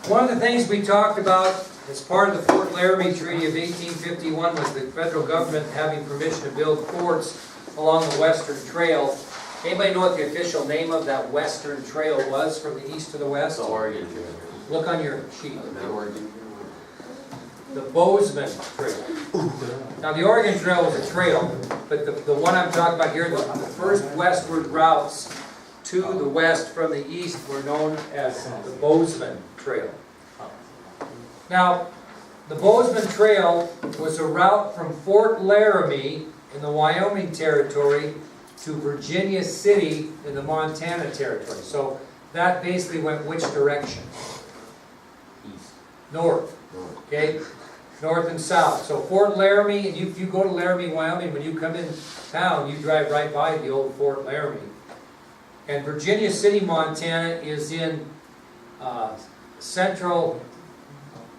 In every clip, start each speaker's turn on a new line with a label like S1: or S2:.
S1: One of the things we talked about as part of the Fort Laramie Treaty of 1851 was the federal government having permission to build forts along the Western Trail. Anybody know what the official name of that Western Trail was from the east to the west?
S2: The Oregon Trail.
S1: Look on your sheet.
S2: The Oregon
S1: The Bozeman Trail. Now the Oregon Trail was a trail, but the one I'm talking about here, the first westward routes to the west from the east were known as the Bozeman Trail. Now, the Bozeman Trail was a route from Fort Laramie in the Wyoming Territory to Virginia City in the Montana Territory. So that basically went which direction?
S2: East.
S1: North. Okay? North and south. So Fort Laramie, and if you go to Laramie, Wyoming, when you come in town, you drive right by the old Fort Laramie. And Virginia City, Montana is in central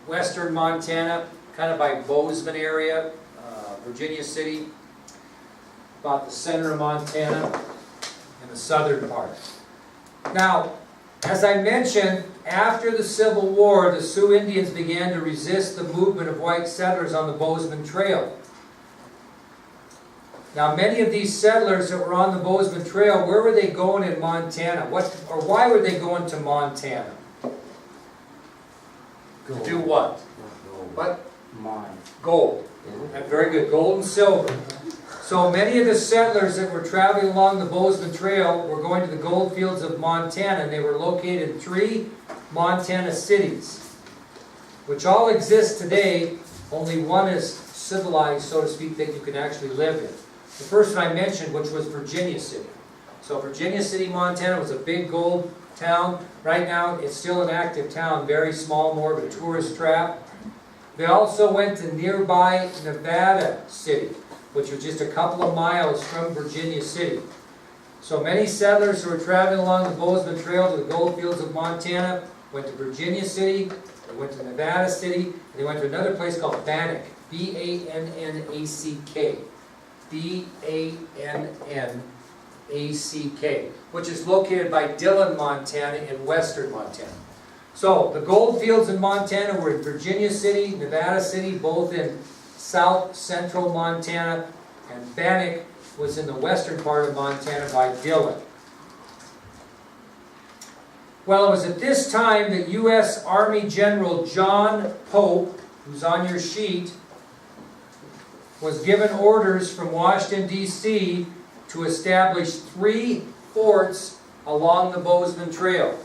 S1: western Montana, kind of by Bozeman area, Virginia City, about the center of Montana, and the southern part. Now, as I mentioned, after the Civil War, the Sioux Indians began to resist the movement of white settlers on the Bozeman Trail. Now, many of these settlers that were on the Bozeman Trail, where were they going in Montana? Why were they going to Montana?
S3: Gold.
S1: To do what? What?
S3: Mine.
S1: Gold. Very good. Gold and silver. So many of the settlers that were traveling along the Bozeman Trail were going to the gold fields of Montana, and they were located in 3 Montana cities, which all exist today. Only one is civilized, so to speak, that you can actually live in. The first one I mentioned, which was Virginia City. So Virginia City, Montana was a big gold town. Right now, it's still an active town, very small, more of a tourist trap. They also went to nearby Nevada City, which was just a couple of miles from Virginia City. So many settlers who were traveling along the Bozeman Trail to the gold fields of Montana went to Virginia City, they went to Nevada City, and they went to another place called Bannack, B-A-N-N-A-C-K. B-A-N-N-A-C-K, which is located by Dillon, Montana, in western Montana. So, the gold fields in Montana were in Virginia City, Nevada City, both in south central Montana, and Bannack was in the western part of Montana by Dillon. Well, it was at this time that U.S. Army General John Pope, who's on your sheet, was given orders from Washington, D.C. to establish 3 forts along the Bozeman Trail.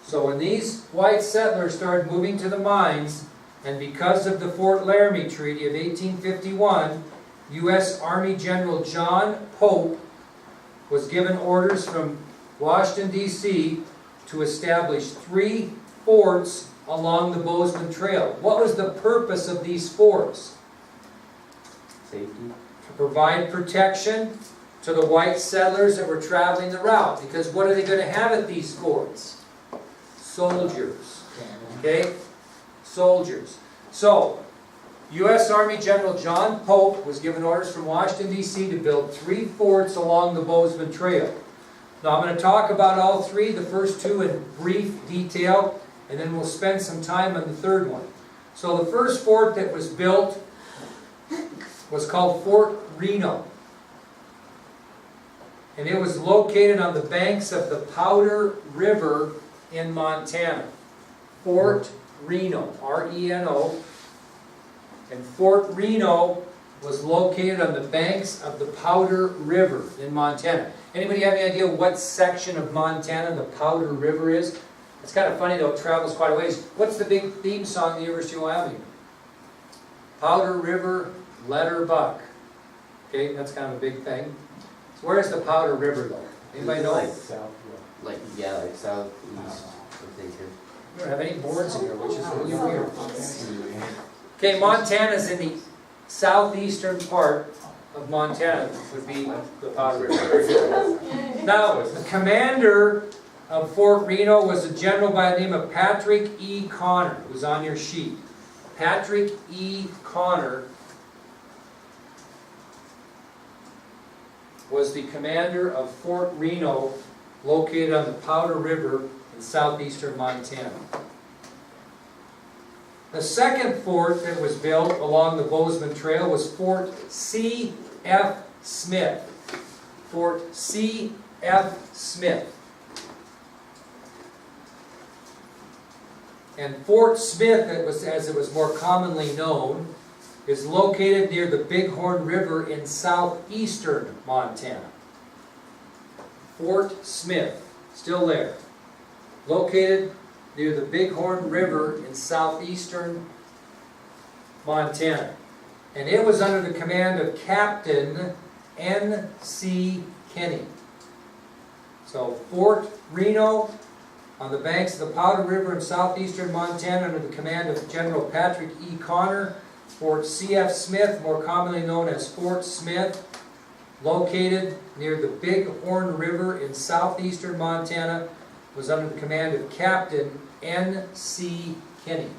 S1: So when these white settlers started moving to the mines, and because of the Fort Laramie Treaty of 1851, U.S. Army General John Pope was given orders from Washington, D.C. to establish 3 forts along the Bozeman Trail. What was the purpose of these forts?
S2: Safety.
S1: To provide protection to the white settlers that were traveling the route. Because what are they going to have at these forts? Soldiers. Okay? Soldiers. So, U.S. Army General John Pope was given orders from Washington, D.C. to build 3 forts along the Bozeman Trail. Now, I'm going to talk about all 3, the first 2 in brief detail, and then we'll spend some time on the third one. So, the first fort that was built was called Fort Reno. And it was located on the banks of the Powder River in Montana. Fort Reno, R-E-N-O. And Fort Reno was located on the banks of the Powder River in Montana. Anybody have any idea what section of Montana the Powder River is? It's kind of funny though, it travels quite a ways. What's the big theme song of the University of Wyoming? Powder River, Letter Buck. Okay, that's kind of a big thing. So where's the Powder River though? Anybody know?
S2: Like southeast, I'm thinking.
S1: We don't have any boards in here, which is really weird. Okay, Montana's in the southeastern part of Montana, would be the Powder River. Now, the commander of Fort Reno was a general by the name of Patrick E. Connor, who's on your sheet. Patrick E. Connor was the commander of Fort Reno, located on the Powder River in southeastern Montana. The second fort that was built along the Bozeman Trail was Fort C.F. Smith. Fort C.F. Smith. And Fort Smith, as it was more commonly known, is located near the Bighorn River in southeastern Montana. Fort Smith, still there. Located near the Bighorn River in southeastern Montana. And it was under the command of Captain N.C. Kenny. So Fort Reno on the banks of the Powder River in southeastern Montana under the command of General Patrick E. Connor. Fort C.F. Smith, more commonly known as Fort Smith, located near the Bighorn River in southeastern Montana, was under the command of Captain N.C. Kenny.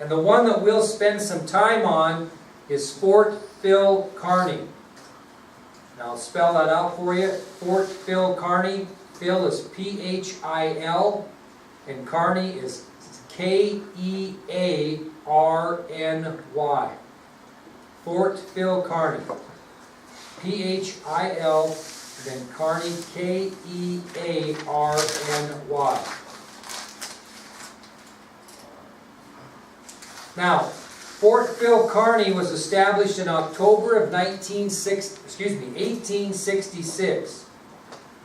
S1: And the one that we'll spend some time on is Fort Phil Kearny. And I'll spell that out for you. Fort Phil Kearny. Phil is P-H-I-L, and Kearny is K-E-A-R-N-Y. Fort Phil Kearny. P-H-I-L, then Kearny, K-E-A-R-N-Y. Now, Fort Phil Kearny was established in October of 1866.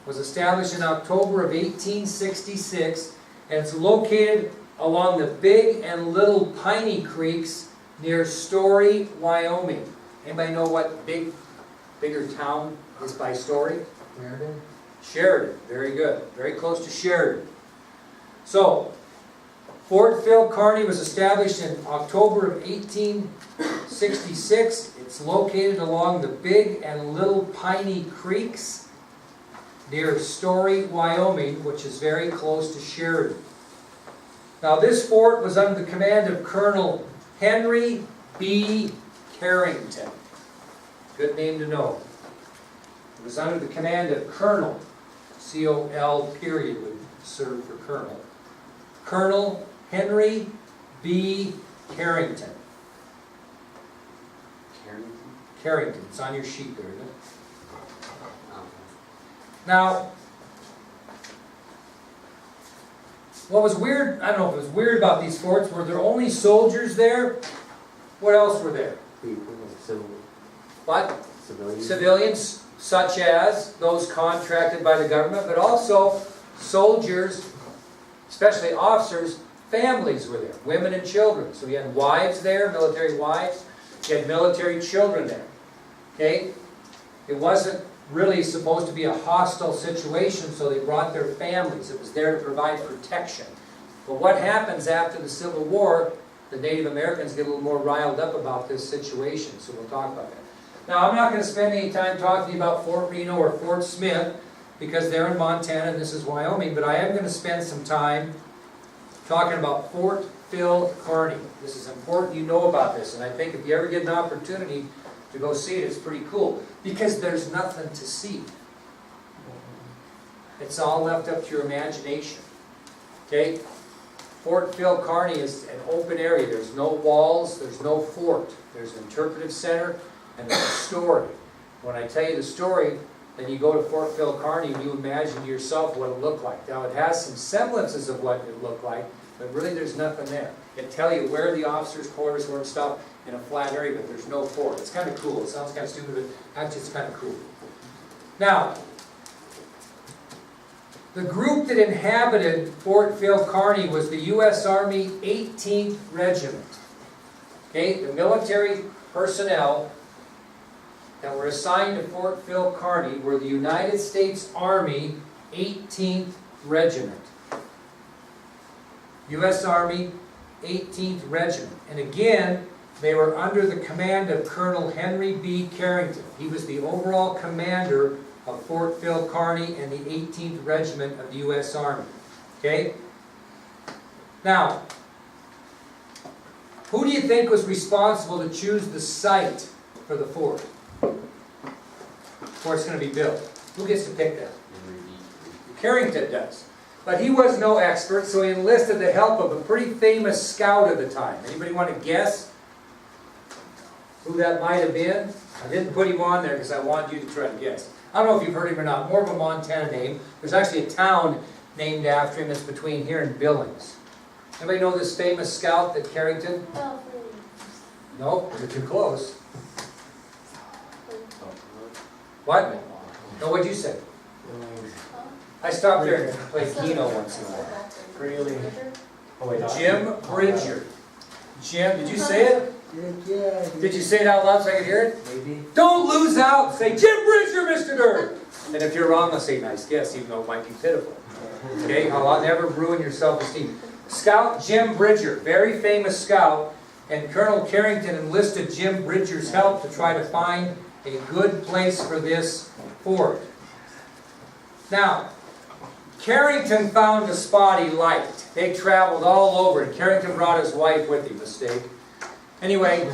S1: Was established in October of 1866, and it's located along the Big and Little Piney Creeks near Story, Wyoming. Anybody know what bigger town is by Story?
S2: Sheridan?
S1: Sheridan. Very good. Very close to Sheridan. So, Fort Phil Kearny was established in October of 1866. It's located along the Big and Little Piney Creeks near Story, Wyoming, which is very close to Sheridan. Now, this fort was under the command of Colonel Henry B. Carrington. Good name to know. It was under the command of Colonel, C-O-L period would serve for Colonel. Colonel Henry B. Carrington.
S2: Carrington?
S1: Carrington. It's on your sheet there, isn't it?
S2: Oh.
S1: Now, what was weird, I don't know if it was weird about these forts, were there only soldiers there? What else were there?
S2: People, civil,
S1: What?
S2: civilians?
S1: Civilians, such as those contracted by the government, but also soldiers, especially officers, families were there, women and children. So you had wives there, military wives, you had military children there. Okay? It wasn't really supposed to be a hostile situation, so they brought their families. It was there to provide protection. But what happens after the Civil War, the Native Americans get a little more riled up about this situation, so we'll talk about that. Now, I'm not going to spend any time talking about Fort Reno or Fort Smith, because they're in Montana and this is Wyoming, but I am going to spend some time talking about Fort Phil Kearny. This is important you know about this, and I think if you ever get an opportunity to go see it, it's pretty cool, because there's nothing to see. It's all left up to your imagination. Okay? Fort Phil Kearny is an open area. There's no walls, there's no fort. There's an interpretive center, and there's a story. When I tell you the story, then you go to Fort Phil Kearny and you imagine to yourself what it looked like. Now, it has some semblances of what it looked like, but really there's nothing there. It tell you where the officers' quarters were and stuff in a flat area, but there's no fort. It's kind of cool. It sounds kind of stupid, but actually it's kind of cool. Now, the group that inhabited Fort Phil Kearny was the U.S. Army 18th Regiment. Okay, the military personnel that were assigned to Fort Phil Kearny were the United States Army 18th Regiment. U.S. Army 18th Regiment. And again, they were under the command of Colonel Henry B. Carrington. He was the overall commander of Fort Phil Kearny and the 18th Regiment of the U.S. Army. Okay? Now, who do you think was responsible to choose the site for the fort? Where it's going to be built? Who gets to pick that? Carrington does. But he was no expert, so he enlisted the help of a pretty famous scout of the time. Anybody want to guess who that might have been? I didn't put him on there because I wanted you to try to guess. I don't know if you've heard him or not. More of a Montana name. There's actually a town named after him that's between here and Billings. Anybody know this famous scout at Carrington? No, you're too close. What? No, what'd you say? I stopped there and played Keno once in a while.
S2: Really? Oh, wait,
S1: Jim Bridger. Jim, did you say it?
S2: Yeah.
S1: Did you say it out loud so I could hear it?
S2: Maybe.
S1: Don't lose out! Say, Jim Bridger, Mr. Durr! And if you're wrong, I'll say, nice guess, even though it might be pitiful. Okay? I'll never ruin your self-esteem. Scout Jim Bridger, very famous scout, and Colonel Carrington enlisted Jim Bridger's help to try to find a good place for this fort. Now, Carrington found a spot he liked. They traveled all over, and Carrington brought his wife with him, mistake. Anyway,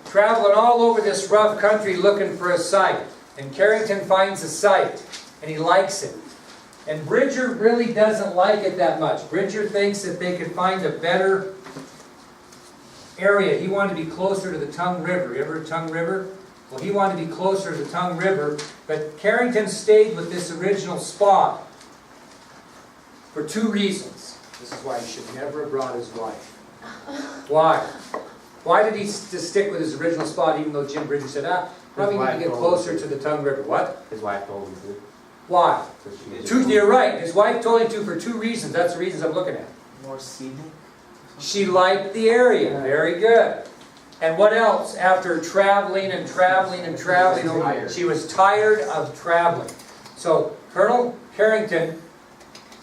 S1: traveling all over this rough country looking for a site. And Carrington finds a site, and he likes it. And Bridger really doesn't like it that much. Bridger thinks that they could find a better area. He wanted to be closer to the Tongue River. You ever heard of Tongue River? Well, he wanted to be closer to the Tongue River, but Carrington stayed with this original spot for two reasons. This is why he should never have brought his wife. Why? Why did he stick with his original spot even though Jim Bridger said, probably need to get closer to the Tongue River? What?
S2: His wife told him to.
S1: Why?
S2: So
S1: You're right. His wife told him to for two reasons. That's the reasons I'm looking at.
S3: More scenic?
S1: She liked the area. Very good. And what else? After traveling and traveling and traveling, she was tired of traveling. So Colonel Carrington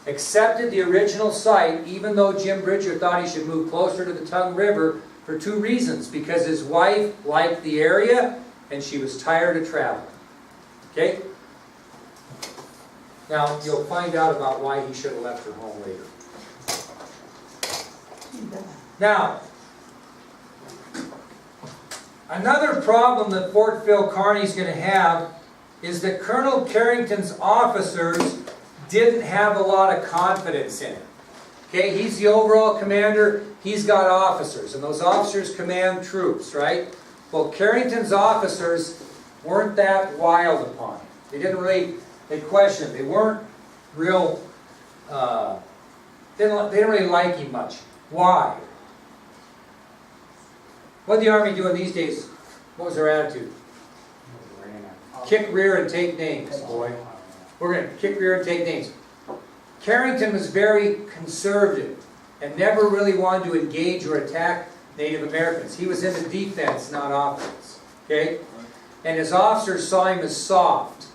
S1: accepted the original site even though Jim Bridger thought he should move closer to the Tongue River for two reasons. Because his wife liked the area and she was tired of traveling. Okay? Now, you'll find out about why he should have left her home later. Now, another problem that Fort Phil Kearny's going to have is that Colonel Carrington's officers didn't have a lot of confidence in him. Okay, he's the overall commander, he's got officers, and those officers command troops, right? Well, Carrington's officers weren't that wild upon him. They didn't really, they questioned, they weren't real, they didn't really like him much. Why? What did the Army do in these days? What was their attitude? Kick rear and take names, boy. We're going to kick rear and take names. Carrington was very conservative and never really wanted to engage or attack Native Americans. He was into defense, not offense. Okay? And his officers saw him as soft.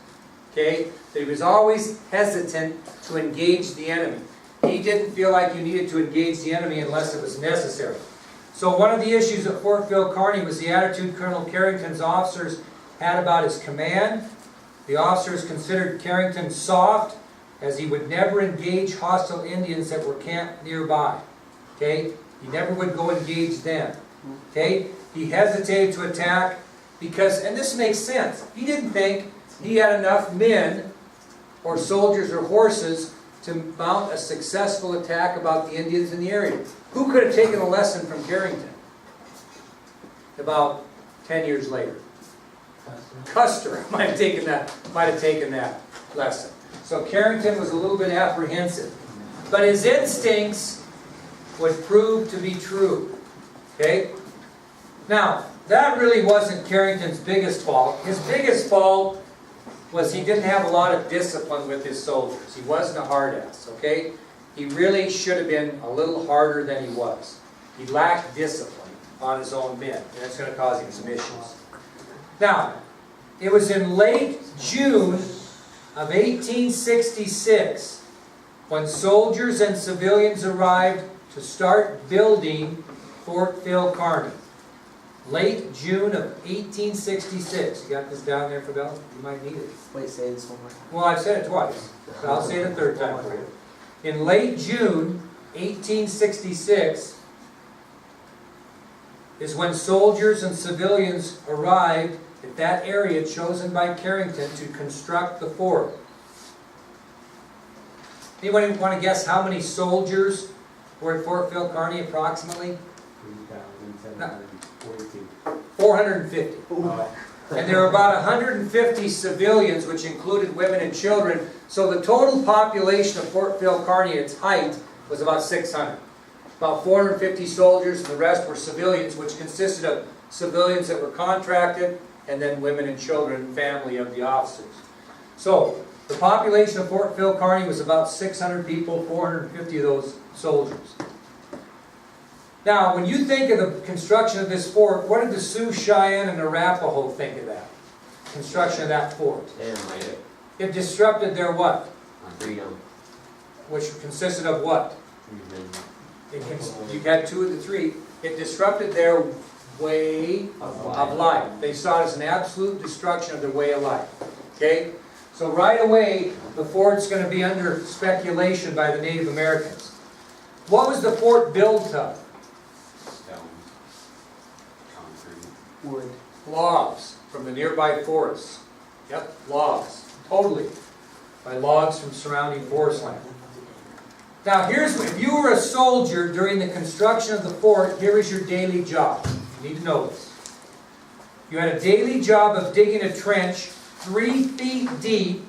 S1: Okay? That he was always hesitant to engage the enemy. He didn't feel like you needed to engage the enemy unless it was necessary. So one of the issues at Fort Phil Kearny was the attitude Colonel Carrington's officers had about his command. The officers considered Carrington soft, as he would never engage hostile Indians that were camped nearby. Okay? He never would go engage them. Okay? He hesitated to attack because, and this makes sense, he didn't think he had enough men or soldiers or horses to mount a successful attack about the Indians in the area. Who could have taken a lesson from Carrington about 10 years later? Custer might have taken that lesson. So Carrington was a little bit apprehensive. But his instincts would prove to be true. Okay? Now, that really wasn't Carrington's biggest fault. His biggest fault was he didn't have a lot of discipline with his soldiers. He wasn't a hard ass, okay? He really should have been a little harder than he was. He lacked discipline on his own men, and that's going to cause him some issues. Now, it was in late June of 1866 when soldiers and civilians arrived to start building Fort Phil Kearny. Late June of 1866. You got this down there, Fidel? You might need it.
S3: Wait, say this one more time.
S1: Well, I've said it twice, but I'll say it a third time for you. In late June 1866 is when soldiers and civilians arrived at that area chosen by Carrington to construct the fort. Anybody want to guess how many soldiers were at Fort Phil Kearny approximately?
S2: 3,742.
S1: 450.
S2: Oh.
S1: And there were about 150 civilians, which included women and children. So the total population of Fort Phil Kearny at its height was about 600. About 450 soldiers, and the rest were civilians, which consisted of civilians that were contracted, and then women and children and family of the officers. So the population of Fort Phil Kearny was about 600 people, 450 of those soldiers. Now, when you think of the construction of this fort, what did the Sioux, Cheyenne, and Arapaho think of that? Construction of that fort. It disrupted their what?
S2: Freedom.
S1: Which consisted of what? You had two of the three. It disrupted their way of life. They saw it as an absolute destruction of their way of life. Okay? So right away, the fort's going to be under speculation by the Native Americans. What was the fort built of?
S2: Stone. Concrete.
S3: Wood.
S1: Logs from the nearby forests. Yep, logs. Totally. By logs from surrounding forest land. Now here's what, if you were a soldier during the construction of the fort, here is your daily job. You need to know this. You had a daily job of digging a trench 3 feet deep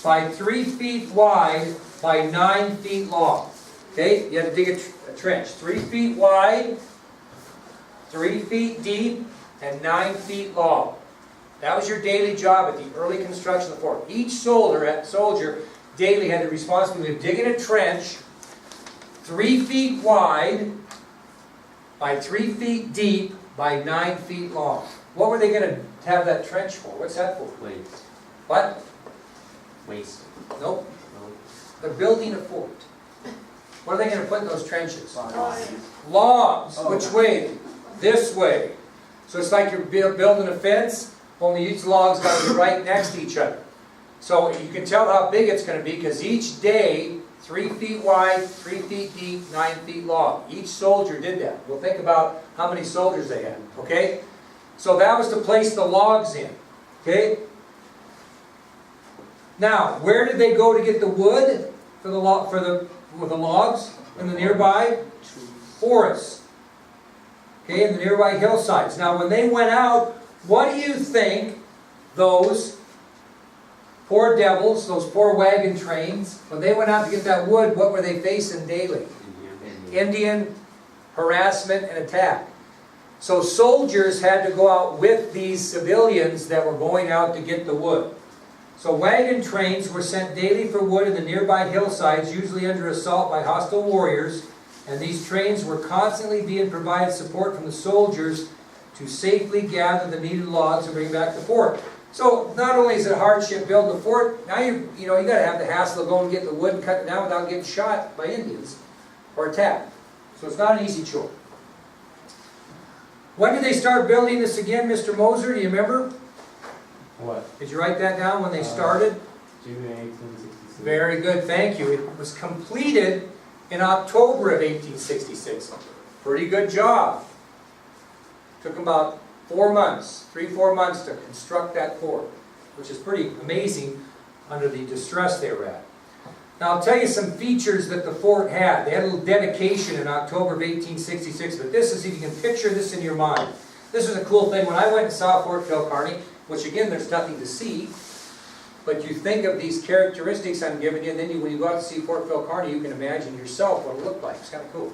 S1: by 3 feet wide by 9 feet long. Okay? You had to dig a trench 3 feet wide, 3 feet deep, and 9 feet long. That was your daily job at the early construction of the fort. Each soldier daily had the responsibility of digging a trench 3 feet wide by 3 feet deep by 9 feet long. What were they going to have that trench for? What's that for?
S2: Waste.
S1: What?
S2: Waste.
S1: Nope. They're building a fort. What are they going to put in those trenches? Logs. Which way? This way. So it's like you're building a fence, only each log's got to be right next to each other. So you can tell how big it's going to be because each day, 3 feet wide, 3 feet deep, 9 feet long. Each soldier did that. We'll think about how many soldiers they had. Okay? So that was to place the logs in. Okay? Now, where did they go to get the wood for the logs in the nearby forests? Okay, in the nearby hillsides. Now, when they went out, what do you think those poor devils, those poor wagon trains, when they went out to get that wood, what were they facing daily? Indian harassment and attack. So soldiers had to go out with these civilians that were going out to get the wood. So wagon trains were sent daily for wood in the nearby hillsides, usually under assault by hostile warriors, and these trains were constantly being provided support from the soldiers to safely gather the needed logs and bring back the fort. So not only is it a hardship building the fort, now you got to have the hassle of going and getting the wood and cutting it down without getting shot by Indians or attacked. So it's not an easy chore. When did they start building this again, Mr. Moser? Do you remember?
S2: What?
S1: Did you write that down when they started?
S2: June 1866.
S1: Very good, thank you. It was completed in October of 1866. Pretty good job. Took them about 4 months, 3-4 months to construct that fort, which is pretty amazing under the distress they were at. Now I'll tell you some features that the fort had. They had a little dedication in October of 1866, but this is, if you can picture this in your mind. This is a cool thing. When I went and saw Fort Phil Kearny, which again there's nothing to see, but you think of these characteristics I'm giving you, and then when you go out to see Fort Phil Kearny, you can imagine yourself what it looked like. It's kind of cool.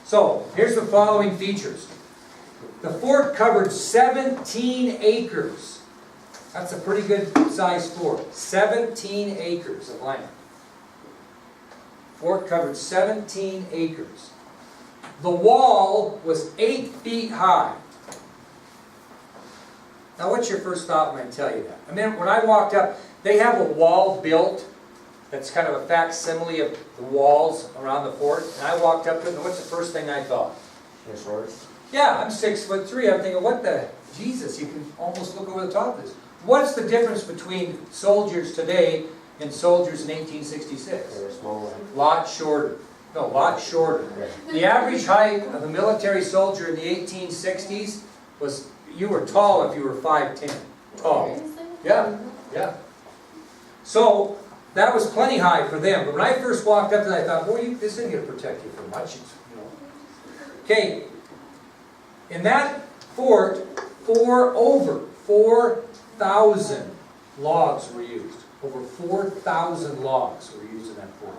S1: So, here's the following features. The fort covered 17 acres. That's a pretty good sized fort. 17 acres of land. Fort covered 17 acres. The wall was 8 feet high. Now what's your first thought when I tell you that? I mean, when I walked up, they have a wall built that's kind of a facsimile of the walls around the fort. And I walked up to it, and what's the first thing I thought?
S2: They're short.
S1: Yeah, I'm 6'3". I'm thinking, what the Jesus? You can almost look over the top of this. What's the difference between soldiers today and soldiers in 1866?
S2: They're small.
S1: Lot shorter. No, lot shorter. The average height of a military soldier in the 1860s was, you were tall if you were 5'10". Tall. Yeah, yeah. So, that was plenty high for them. But when I first walked up to that, I thought, boy, this isn't going to protect you from much. Okay, in that fort, over 4,000 logs were used. Over 4,000 logs were used in that fort.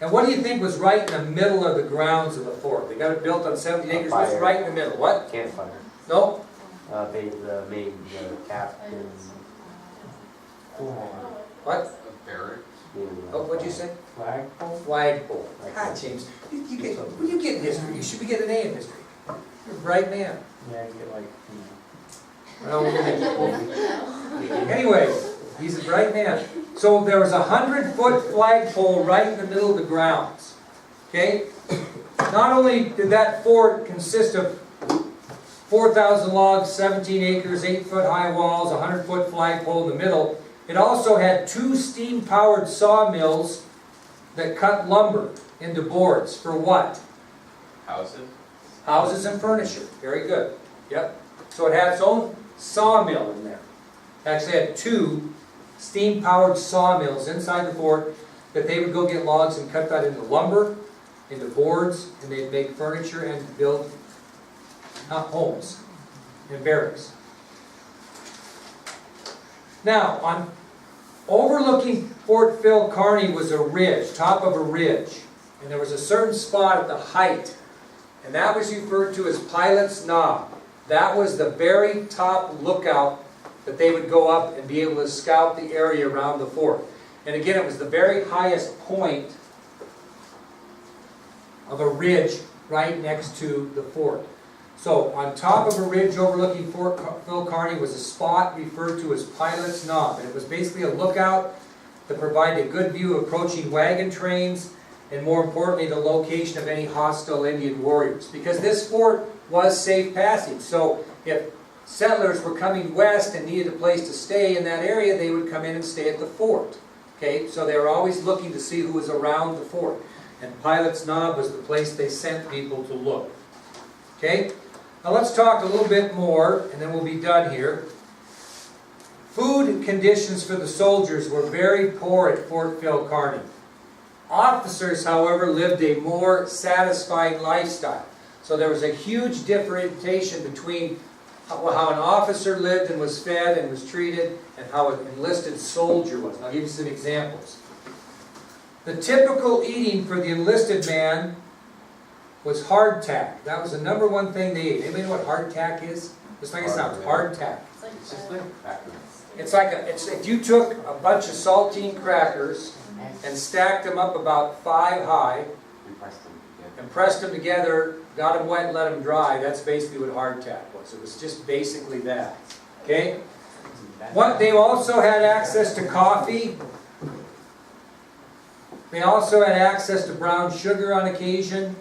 S1: And what do you think was right in the middle of the grounds of the fort? They got it built on 70 acres. What's
S2: Fire.
S1: right in the middle? What?
S2: Campfire.
S1: No?
S2: They made the captain.
S1: What?
S4: A barrack.
S1: Oh, what'd you say?
S2: Flagpole?
S1: Flagpole. God, James, when you get in history, you should be getting an A in history. You're a bright man.
S2: Yeah, I get like,
S1: Well, we're gonna- Anyway, he's a bright man. So there was a 100-foot flagpole right in the middle of the grounds. Okay? Not only did that fort consist of 4,000 logs, 17 acres, 8-foot high walls, a 100-foot flagpole in the middle, it also had 2 steam-powered sawmills that cut lumber into boards. For what?
S4: Houses.
S1: Houses and furniture. Very good. Yep. So it had its own sawmill in there. It actually had 2 steam-powered sawmills inside the fort that they would go get logs and cut that into lumber, into boards, and they'd make furniture and build homes and barracks. Now, on overlooking Fort Phil Kearny was a ridge, top of a ridge, and there was a certain spot at the height, and that was referred to as Pilot's Knob. That was the very top lookout that they would go up and be able to scout the area around the fort. And again, it was the very highest point of a ridge right next to the fort. So, on top of a ridge overlooking Fort Phil Kearny was a spot referred to as Pilot's Knob. And it was basically a lookout that provided a good view of approaching wagon trains, and more importantly, the location of any hostile Indian warriors. Because this fort was safe passage. So, if settlers were coming west and needed a place to stay in that area, they would come in and stay at the fort. Okay, so they were always looking to see who was around the fort. And Pilot's Knob was the place they sent people to look. Okay? Now let's talk a little bit more, and then we'll be done here. Food conditions for the soldiers were very poor at Fort Phil Kearny. Officers, however, lived a more satisfying lifestyle. So there was a huge differentiation between how an officer lived and was fed and was treated, and how an enlisted soldier was. I'll give you some examples. The typical eating for the enlisted man was hardtack. That was the number one thing they ate. Anybody know what hardtack is? Just like it sounds, hardtack.
S2: It's just like crackers.
S1: It's like if you took a bunch of saltine crackers and stacked them up about 5 high and pressed them together, got them wet and let them dry, that's basically what hardtack was. It was just basically that. Okay? What, they also had access to coffee. They also had access to brown sugar on occasion.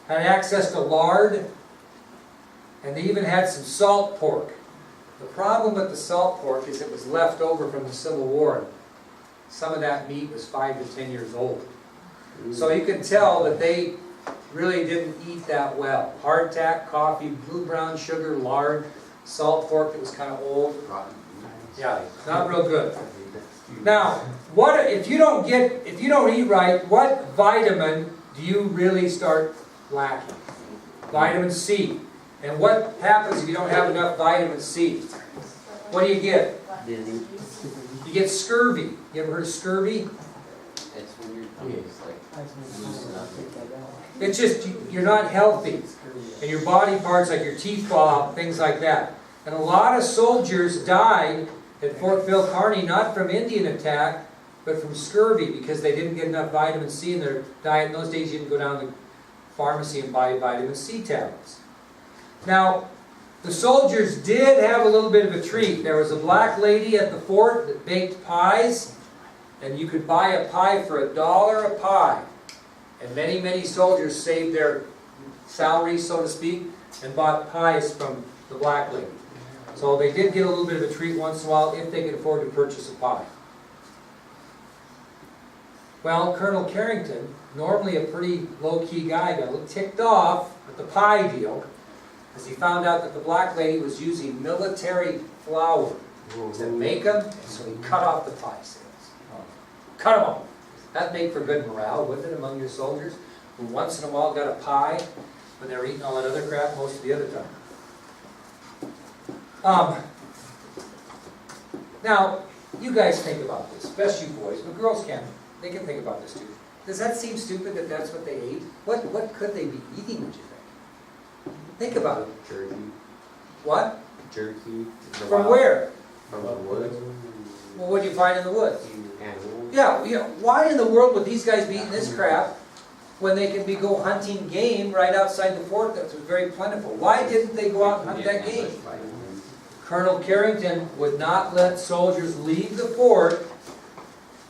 S1: Had access to lard. And they even had some salt pork. The problem with the salt pork is it was left over from the Civil War. Some of that meat was 5 to 10 years old. So you can tell that they really didn't eat that well. Hardtack, coffee, blue brown sugar, lard, salt pork that was kind of old. Yeah, not real good. Now, what if you don't eat right, what vitamin do you really start lacking? Vitamin C. And what happens if you don't have enough vitamin C? What do you get?
S2: Dizzy.
S1: You get scurvy. You ever heard of scurvy?
S4: It's when your tummy's like loosen up.
S1: It's just, you're not healthy. And your body parts, like your teeth fall out, things like that. And a lot of soldiers died at Fort Phil Kearny, not from Indian attack, but from scurvy, because they didn't get enough vitamin C in their diet. In those days, you didn't go down to the pharmacy and buy vitamin C tablets. Now, the soldiers did have a little bit of a treat. There was a black lady at the fort that baked pies, and you could buy a pie for $1 a pie. And many, many soldiers saved their salary, so to speak, and bought pies from the black lady. So they did get a little bit of a treat once in a while if they could afford to purchase a pie. Well, Colonel Carrington, normally a pretty low-key guy, got a little ticked off at the pie deal, as he found out that the black lady was using military flour to make them, and so he cut off the pie sales. Cut them off. That'd make for good morale, wouldn't it, among your soldiers, who once in a while got a pie when they were eating all that other crap most of the other time. Now, you guys think about this, especially you boys, but girls can. They can think about this too. Does that seem stupid that that's what they ate? What could they be eating, would you think? Think about it.
S2: Jerky.
S1: What?
S2: Jerky.
S1: From where?
S2: From the woods.
S1: Well, what do you find in the woods?
S2: Animals.
S1: Yeah, why in the world would these guys be eating this crap when they could be go hunting game right outside the fort that was very plentiful? Why didn't they go out and hunt that game? Colonel Carrington would not let soldiers leave the fort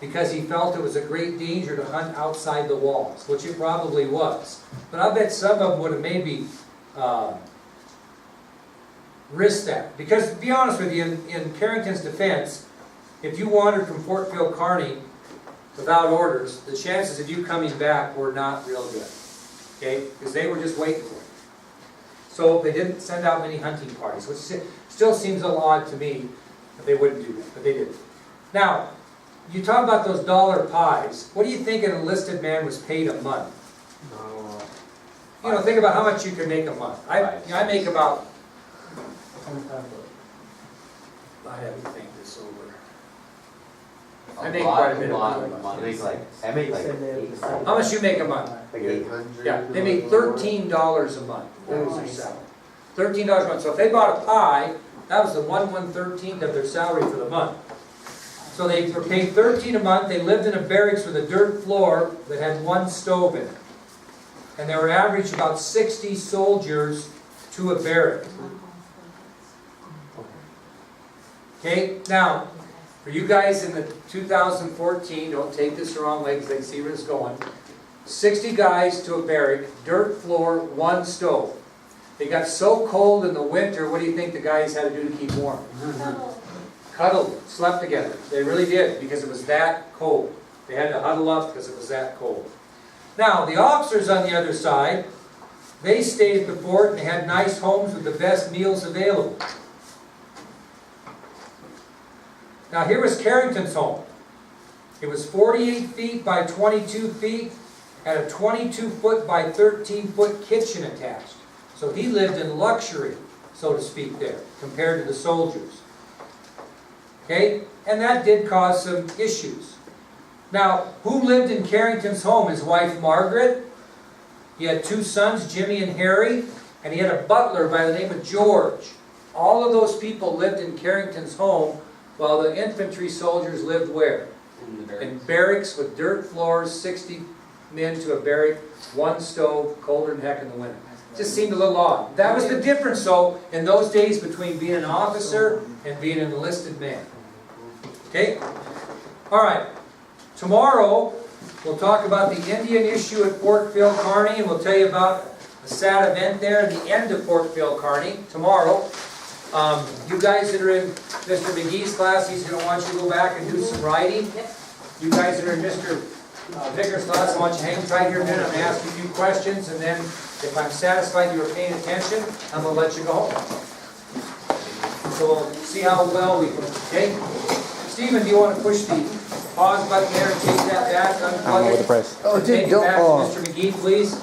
S1: because he felt it was a great danger to hunt outside the walls, which it probably was. But I bet some of them would have maybe risked that. Because to be honest with you, in Carrington's defense, if you wandered from Fort Phil Kearny without orders, the chances of you coming back were not real good. Okay? Because they were just waiting for you. So they didn't send out many hunting parties, which still seems a little odd to me that they wouldn't do that, but they did. Now, you talk about those dollar pies. What do you think an enlisted man was paid a month? You know, think about how much you can make a month. I make about, I have to think this over. I make quite a bit of money.
S2: I make like
S1: How much you make a month?
S2: like 800.
S1: Yeah, they make $13 a month. That was their salary. $13 a month. So if they bought a pie, that was the 1/13 of their salary for the month. So they were paid $13 a month. They lived in a barracks with a dirt floor that had one stove in it. And there were average about 60 soldiers to a barrack. Okay, now, for you guys in the 2014, don't take this the wrong way because they see where it's going. 60 guys to a barrack, dirt floor, one stove. They got so cold in the winter, what do you think the guys had to do to keep warm? Cuddled, slept together. They really did, because it was that cold. They had to huddle up because it was that cold. Now, the officers on the other side, they stayed at the fort and they had nice homes with the best meals available. Now, here was Carrington's home. It was 48 feet by 22 feet, had a 22-foot by 13-foot kitchen attached. So he lived in luxury, so to speak, there, compared to the soldiers. Okay? And that did cause some issues. Now, who lived in Carrington's home? His wife, Margaret. He had two sons, Jimmy and Harry, and he had a butler by the name of George. All of those people lived in Carrington's home, while the infantry soldiers lived where? In barracks with dirt floors, 60 men to a barrack, one stove, colder than heck in the winter. Just seemed a little odd. That was the difference, though, in those days between being an officer and being an enlisted man. Okay? All right. Tomorrow, we'll talk about the Indian issue at Fort Phil Kearny, and we'll tell you about a sad event there at the end of Fort Phil Kearny tomorrow. You guys that are in Mr. McGee's class, he's going to want you to go back and do some writing. You guys that are in Mr. Vickers' class, I want you to hang tight here a minute. I'm going to ask you a few questions, and then if I'm satisfied you were paying attention, I'm going to let you go home. So we'll see how well we can, okay? Stephen, do you want to push the pause button there and take that back, unplug it?
S5: press.
S1: Oh, take it back to Mr. McGee, please.